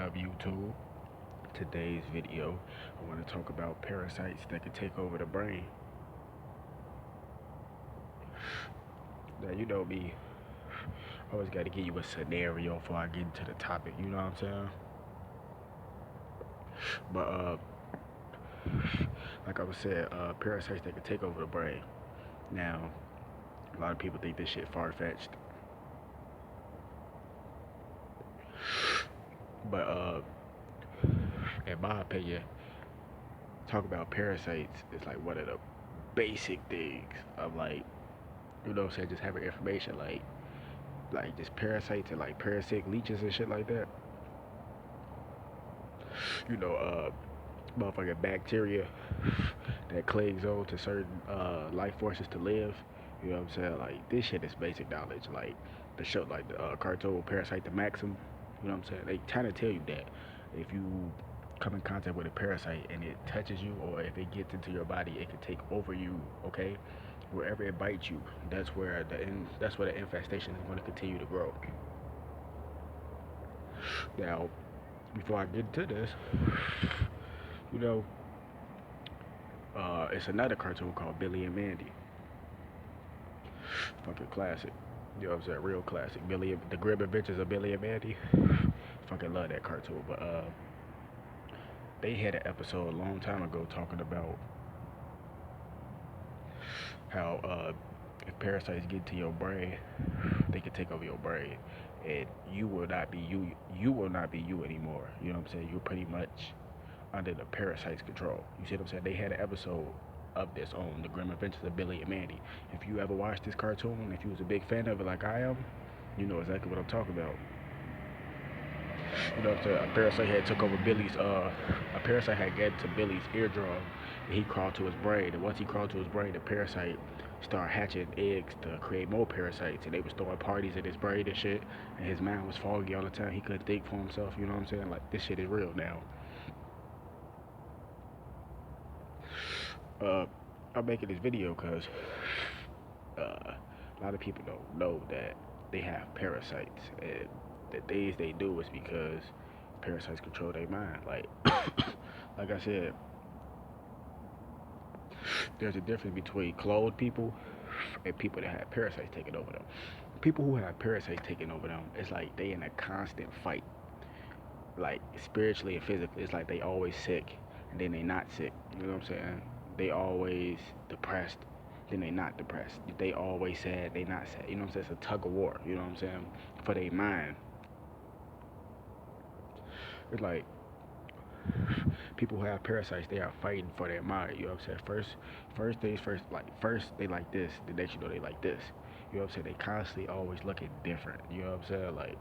up, YouTube? Today's video, I want to talk about parasites that can take over the brain. Now, you know me, I always got to give you a scenario before I get into the topic, you know what I'm saying? But, like I was saying, parasites that can take over the brain. Now, a lot of people think this shit far fetched, but, in my opinion, talk about parasites is like one of the basic things of like, you know what I'm saying, just having information like just parasites and like parasitic leeches and shit like that. You know, motherfucking bacteria that clings on to certain life forces to live. You know what I'm saying? Like this shit is basic knowledge. Like the show, like the cartoon Parasite the Maxim. You know what I'm saying? They kind of tell you that if you come in contact with a parasite and it touches you, or if it gets into your body, it can take over you. Okay, wherever it bites you, that's where the infestation is going to continue to grow. Now, before I get into this, you know, it's another cartoon called Billy and Mandy. Fucking classic. You know what I'm saying? Real classic. The Grim Adventures of Billy and Mandy. Fucking love that cartoon. But they had an episode a long time ago talking about how if parasites get to your brain, they can take over your brain, and you will not be you. You will not be you anymore. You know what I'm saying? You're pretty much under the parasite's control. You see what I'm saying? They had an episode of this on the Grim Adventures of Billy and Mandy. If you ever watched this cartoon, if you was a big fan of it like I am, you know exactly what I'm talking about. You know what I'm saying? A parasite had got to Billy's eardrum, and he crawled to his brain. And once he crawled to his brain, the parasite started hatching eggs to create more parasites. And they was throwing parties in his brain and shit. And his mind was foggy all the time. He couldn't think for himself. You know what I'm saying? Like this shit is real now. Uh, I'm making this video because a lot of people don't know that they have parasites, and the things they do is because parasites control their mind. Like, like I said, there's a difference between cloned people and people that have parasites taking over them. People who have parasites taking over them, it's like they in a constant fight, like spiritually and physically. It's like they always sick, and then they not sick. You know what I'm saying? They always depressed, then they not depressed. They always sad, they not sad. You know what I'm saying? It's a tug of war. You know what I'm saying? For their mind. It's like people who have parasites, they are fighting for their mind. You know what I'm saying? First things first. Like first they like this, the next you know they like this. You know what I'm saying? They constantly always looking different. You know what I'm saying? Like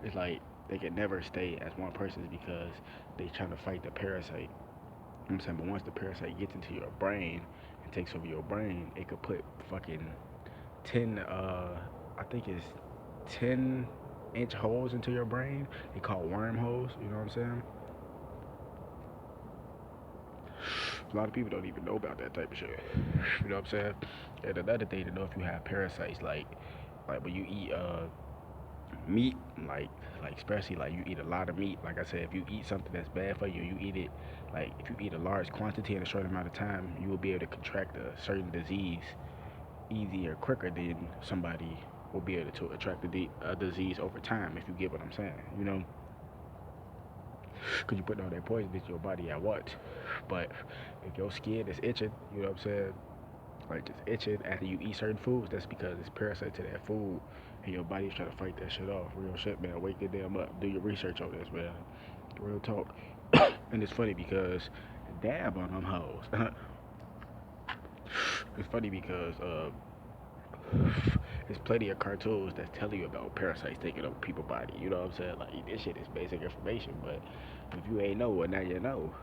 it's like they can never stay as one person because they trying to fight the parasite. You know what I'm saying? But once the parasite gets into your brain and takes over your brain, it could put fucking 10, I think it's 10-inch holes into your brain. They call wormholes, you know what I'm saying? A lot of people don't even know about that type of shit. You know what I'm saying? And another thing to know if you have parasites, like when you eat meat, like especially like you eat a lot of meat. Like I said, if you eat something that's bad for you, you eat it. Like if you eat a large quantity in a short amount of time, you will be able to contract a certain disease easier, quicker than somebody will be able to attract a disease over time. If you get what I'm saying, you know, because you put all that poison into your body at once. But if your skin is itching, you know what I'm saying, like just itching after you eat certain foods, that's because it's parasite to that food, and your body's trying to fight that shit off. Real shit, man. Wake the damn up. Do your research on this, man. Real talk. And it's funny because dab on them hoes. It's funny because there's plenty of cartoons that tell you about parasites taking over people's body. You know what I'm saying? Like this shit is basic information, but if you ain't know, well now you know.